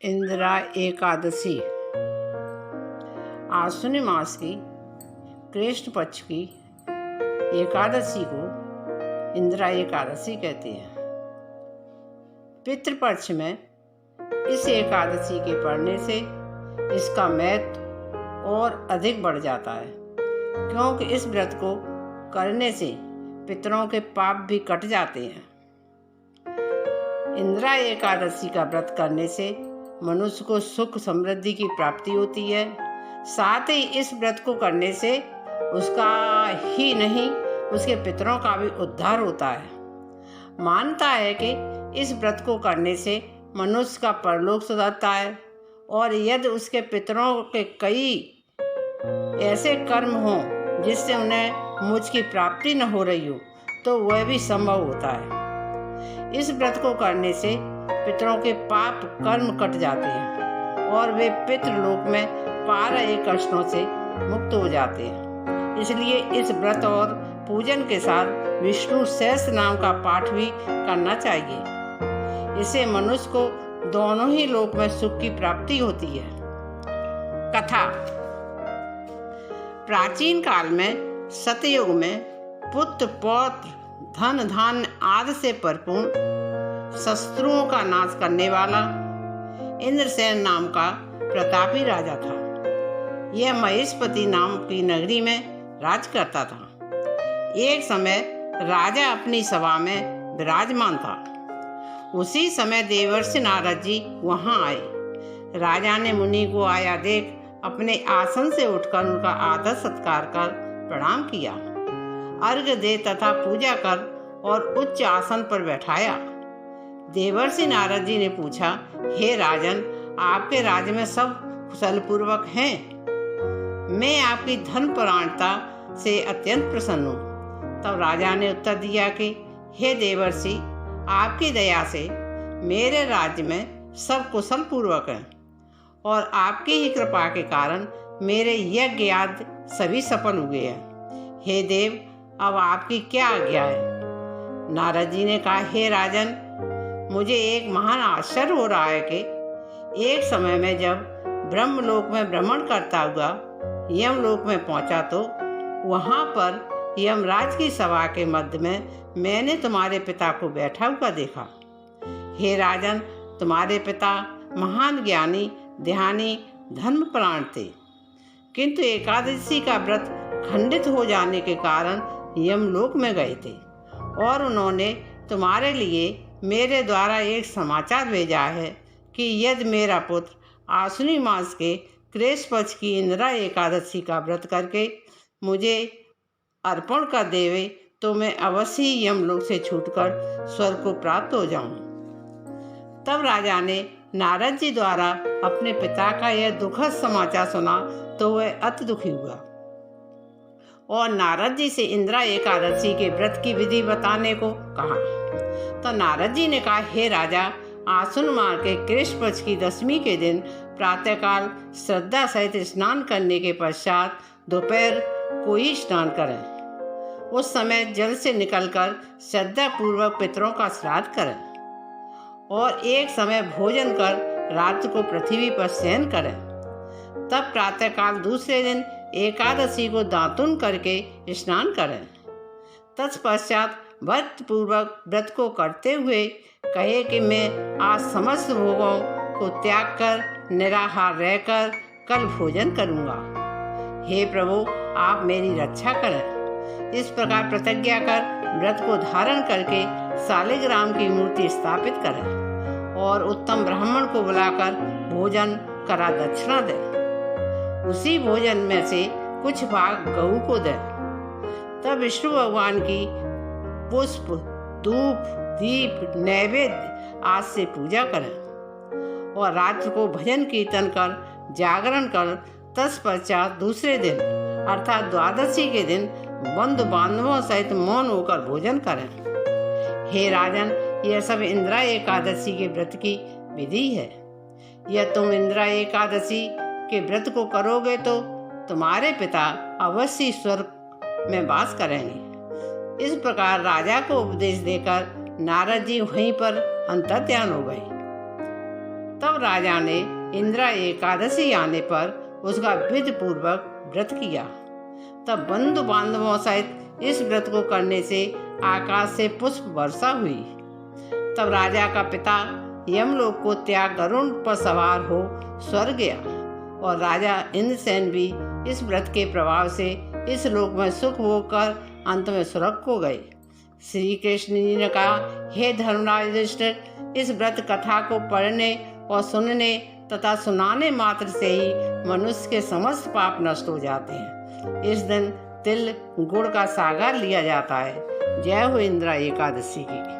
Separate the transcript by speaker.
Speaker 1: इंदिरा एकादशी आश्विन मास की कृष्ण पक्ष की एकादशी को इंदिरा एकादशी कहते हैं। पितृपक्ष में इस एकादशी के पढ़ने से इसका महत्व और अधिक बढ़ जाता है, क्योंकि इस व्रत को करने से पितरों के पाप भी कट जाते हैं। इंदिरा एकादशी का व्रत करने से मनुष्य को सुख समृद्धि की प्राप्ति होती है। साथ ही इस व्रत को करने से उसका ही नहीं, उसके पितरों का भी उद्धार होता है। मानता है कि इस व्रत को करने से मनुष्य का परलोक सुधरता है, और यदि उसके पितरों के कई ऐसे कर्म हों जिससे उन्हें मुझ की प्राप्ति न हो रही हो, तो वह भी संभव होता है। इस व्रत को करने से पितरों के पाप कर्म कट जाते हैं और वे पितृलोक में पारय कष्टों से मुक्त हो जाते हैं। इसलिए इस व्रत और पूजन के साथ विष्णु सहस्त्र नाम का पाठ भी करना चाहिए। इससे मनुष्य को दोनों ही लोक में सुख की प्राप्ति होती है। कथा। प्राचीन काल में सतयुग में पुत्र पौत्र धन धान्य आदि से परिपूर्ण शत्रुओं का नाश करने वाला इंद्रसेन नाम का प्रतापी राजा था। यह महेशपति नाम की नगरी में राज करता था। एक समय राजा अपनी सभा में विराजमान था। उसी समय देवर्षि नारद जी वहां आए। राजा ने मुनि को आया देख अपने आसन से उठकर उनका आदर सत्कार कर प्रणाम किया, अर्घ्य दे तथा पूजा कर और उच्च आसन पर बैठाया। देवर्षि नारद जी ने पूछा, हे राजन, आपके राज्य में सब कुशल पूर्वक हैं? मैं आपकी धन परायणता से अत्यंत प्रसन्न हूँ। तब राजा ने उत्तर दिया कि हे देवर्षि, आपकी दया से मेरे राज्य में सब कुशल पूर्वक हैं, और आपकी ही कृपा के कारण मेरे यज्ञ आदि सभी सफल हुए हैं। हे देव, अब आपकी क्या आज्ञा है? नारद जी ने कहा, हे राजन, मुझे एक महान आश्चर्य हो रहा है कि एक समय में जब ब्रह्मलोक में भ्रमण करता हुआ यमलोक में पहुंचा, तो वहां पर यमराज की सभा के मध्य में मैंने तुम्हारे पिता को बैठा हुआ देखा। हे राजन, तुम्हारे पिता महान ज्ञानी ध्यानी धर्मपरायण थे, किंतु एकादशी का व्रत खंडित हो जाने के कारण यमलोक में गए थे, और उन्होंने तुम्हारे लिए मेरे द्वारा एक समाचार भेजा है कि यदि मेरा पुत्र आश्विनी मास के कृष्ण पक्ष की इंदिरा एकादशी का व्रत करके मुझे अर्पण कर देवे, तो मैं अवश्य ही यमलोक से छूटकर स्वर्ग को प्राप्त हो जाऊं। तब राजा ने नारद जी द्वारा अपने पिता का यह दुखद समाचार सुना तो वह अति दुखी हुआ और नारद जी से इंदिरा एकादशी के व्रत की विधि बताने को कहा। तो नारद जी ने कहा, हे राजा, आश्विन मास के कृष्ण पक्ष की दशमी के दिन प्रातःकाल श्रद्धा सहित स्नान करने के पश्चात दोपहर को ही स्नान करें। उस समय जल से निकलकर श्रद्धा पूर्वक पितरों का श्राद्ध करें, और एक समय भोजन कर रात को पृथ्वी पर शयन करें। तब प्रातःकाल दूसरे दिन एकादशी को दातुन करके स्नान करें। तत्पश्चात भक्ति पूर्वक व्रत को करते हुए कहे कि मैं आज समस्त भोगों को त्याग कर निराहार रहकर कल भोजन करूंगा। हे प्रभु, आप मेरी रक्षा करें। इस प्रकार प्रतिज्ञा कर व्रत को धारण करके शालिग्राम की मूर्ति स्थापित करें और उत्तम ब्राह्मण को बुलाकर भोजन करा दक्षिणा दें। उसी भोजन में से कुछ भाग गऊ को दें। तब विष्णु भगवान की पुष्प धूप दीप नैवेद्य आदि से पूजा करें, और रात्र को भजन कीर्तन कर जागरण कर तत्पश्चात दूसरे दिन अर्थात द्वादशी के दिन बंधु बांधवों सहित मौन होकर भोजन करें। हे राजन, यह सब इंदिरा एकादशी के व्रत की विधि है। यह तुम इंदिरा एकादशी के व्रत को करोगे तो तुम्हारे पिता अवश्य स्वर्ग में वास करेंगे। इस प्रकार राजा को उपदेश देकर नारद जी वहीं पर अंतर्ध्यान हो गए। तब राजा ने इंदिरा एकादशी आने पर उसका विधि पूर्वक व्रत किया। तब बंधु बांधवों सहित इस व्रत को करने से आकाश से पुष्प वर्षा हुई। तब राजा का पिता यमलोक को त्याग गरुड़ पर सवार हो स्वर्ग गया और राजा इंद्रसेन भी इस व्रत के प्रभाव से इस लोक में सुख भोग कर अंत में स्वर्ग को गए। श्री कृष्ण जी ने कहा, हे धर्मराज युधिष्ठिर, इस व्रत कथा को पढ़ने और सुनने तथा सुनाने मात्र से ही मनुष्य के समस्त पाप नष्ट हो जाते हैं। इस दिन तिल गुड़ का सागर लिया जाता है। जय हो इंदिरा एकादशी की।